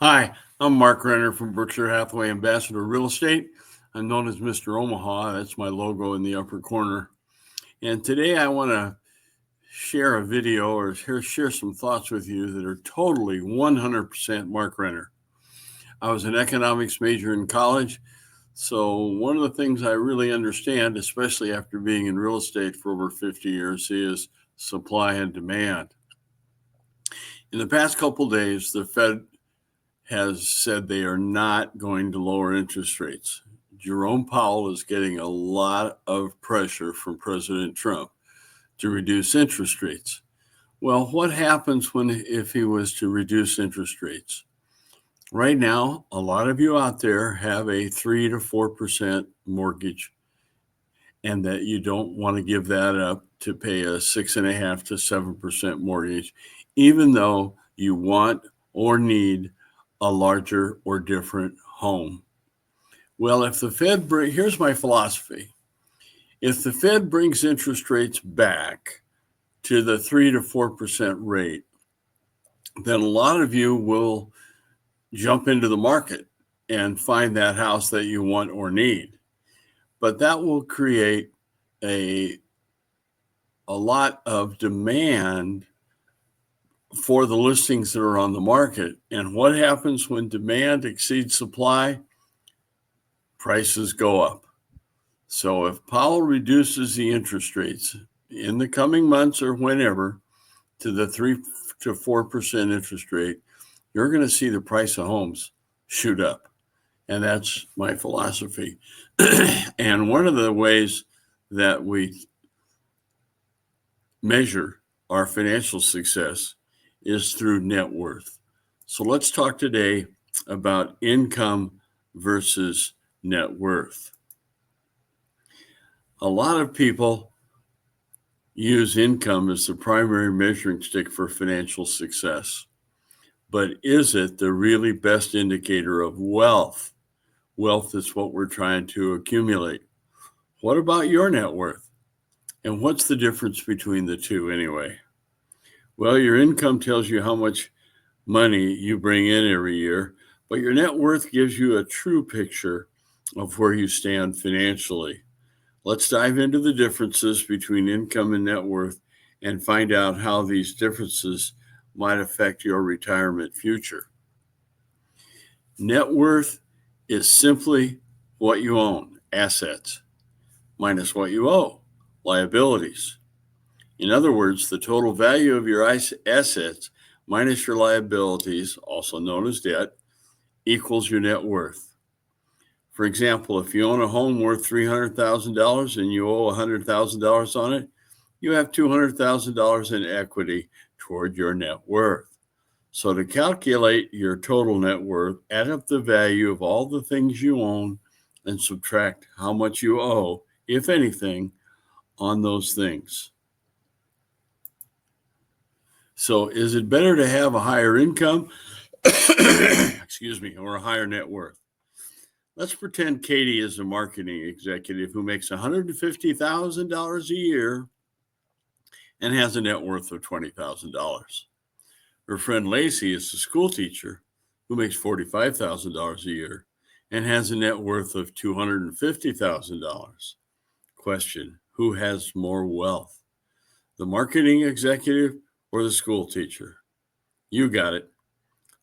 Hi, I'm Mark Renner from Berkshire Hathaway Ambassador Real Estate. I'm known as Mr. Omaha. That's my logo in the upper corner. And today I want to share a video or share some thoughts with you that are totally 100% Mark Renner. I was an economics major in college. So one of the things I really understand, especially after being in real estate for over 50 years, is supply and demand. In the past couple days, the Fed has said they are not going to lower interest rates. Jerome Powell is getting a lot of pressure from President Trump to reduce interest rates. Well, what happens if he was to reduce interest rates? Right now, a lot of you out there have a 3 to 4% mortgage, and that you don't want to give that up to pay a 6.5 to 7% mortgage, even though you want or need a larger or different home. Well, if the Fed here's my philosophy. If the Fed brings interest rates back to the 3 to 4% rate, then a lot of you will jump into the market and find that house that you want or need. But that will create a lot of demand for the listings that are on the market. And what happens when demand exceeds supply? Prices go up. So if Powell reduces the interest rates in the coming months or whenever to the 3 to 4% interest rate, you're going to see the price of homes shoot up. And that's my philosophy. And one of the ways that we measure our financial success is through net worth. So let's talk today about income versus net worth. A lot of people use income as the primary measuring stick for financial success. But is it the really best indicator of wealth? Wealth is what we're trying to accumulate. What about your net worth? And what's the difference between the two anyway? Well, your income tells you how much money you bring in every year, but your net worth gives you a true picture of where you stand financially. Let's dive into the differences between income and net worth and find out how these differences might affect your retirement future. Net worth is simply what you own, assets, minus what you owe, liabilities. In other words, the total value of your assets minus your liabilities, also known as debt, equals your net worth. For example, if you own a home worth $300,000 and you owe $100,000 on it, you have $200,000 in equity toward your net worth. So to calculate your total net worth, add up the value of all the things you own and subtract how much you owe, if anything, on those things. So is it better to have a higher income, or a higher net worth? Let's pretend Katie is a marketing executive who makes $150,000 a year and has a net worth of $20,000. Her friend Lacey is a school teacher who makes $45,000 a year and has a net worth of $250,000. Question: who has more wealth, the marketing executive or the school teacher? You got it.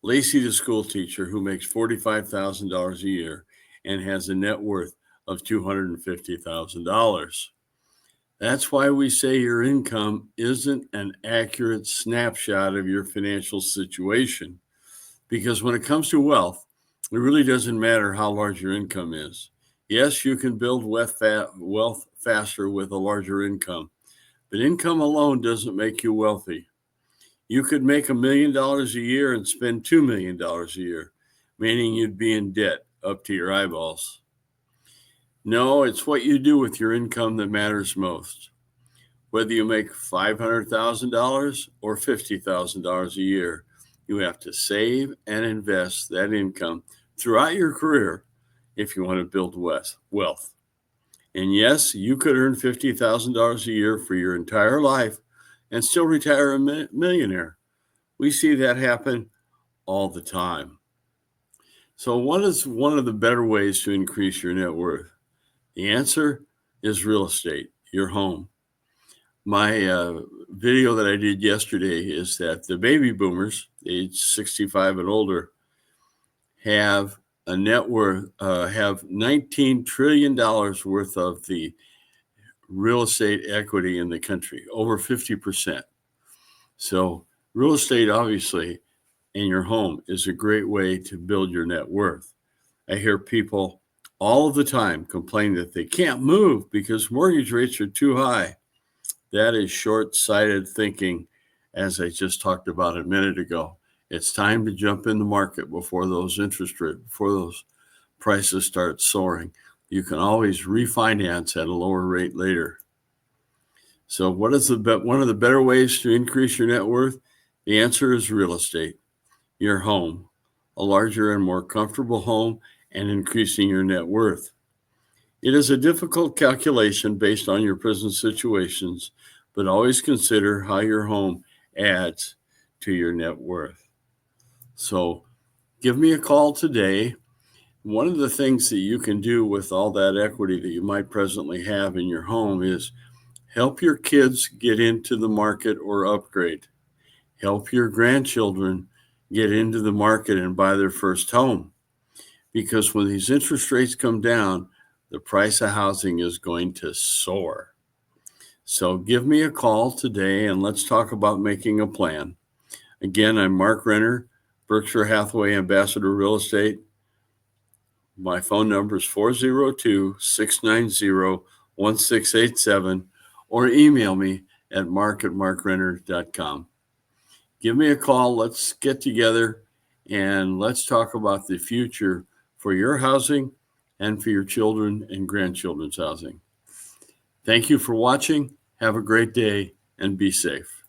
Lacey, the school teacher who makes $45,000 a year and has a net worth of $250,000. That's why we say your income isn't an accurate snapshot of your financial situation. Because when it comes to wealth, it really doesn't matter how large your income is. Yes, you can build wealth faster with a larger income, but income alone doesn't make you wealthy. You could make $1 million a year and spend $2 million a year, meaning you'd be in debt up to your eyeballs. No, it's what you do with your income that matters most. Whether you make $500,000 or $50,000 a year, you have to save and invest that income throughout your career if you want to build wealth. And yes, you could earn $50,000 a year for your entire life and still retire a millionaire. We see that happen all the time. So, what is one of the better ways to increase your net worth? The answer is real estate, your home. My video that I did yesterday is that the baby boomers, age 65 and older, have a net worth, have $19 trillion worth of the real estate equity in the country, over 50%. So, real estate, obviously, in your home is a great way to build your net worth. I hear people all of the time complain that they can't move because mortgage rates are too high. That is short-sighted thinking, as I just talked about a minute ago. It's time to jump in the market before those prices start soaring. You can always refinance at a lower rate later. So what is one of the better ways to increase your net worth? The answer is real estate, your home, a larger and more comfortable home, and increasing your net worth. It is a difficult calculation based on your present situations, but always consider how your home adds to your net worth. So give me a call today. One of the things that you can do with all that equity that you might presently have in your home is help your kids get into the market or upgrade. Help your grandchildren get into the market and buy their first home. Because when these interest rates come down, the price of housing is going to soar. So give me a call today and let's talk about making a plan. Again, I'm Mark Renner, Berkshire Hathaway Ambassador Real Estate. My phone number is 402-690-1687 or email me at mark@markrenner.com. Give me a call. Let's get together and let's talk about the future for your housing and for your children and grandchildren's housing. Thank you for watching. Have a great day and be safe.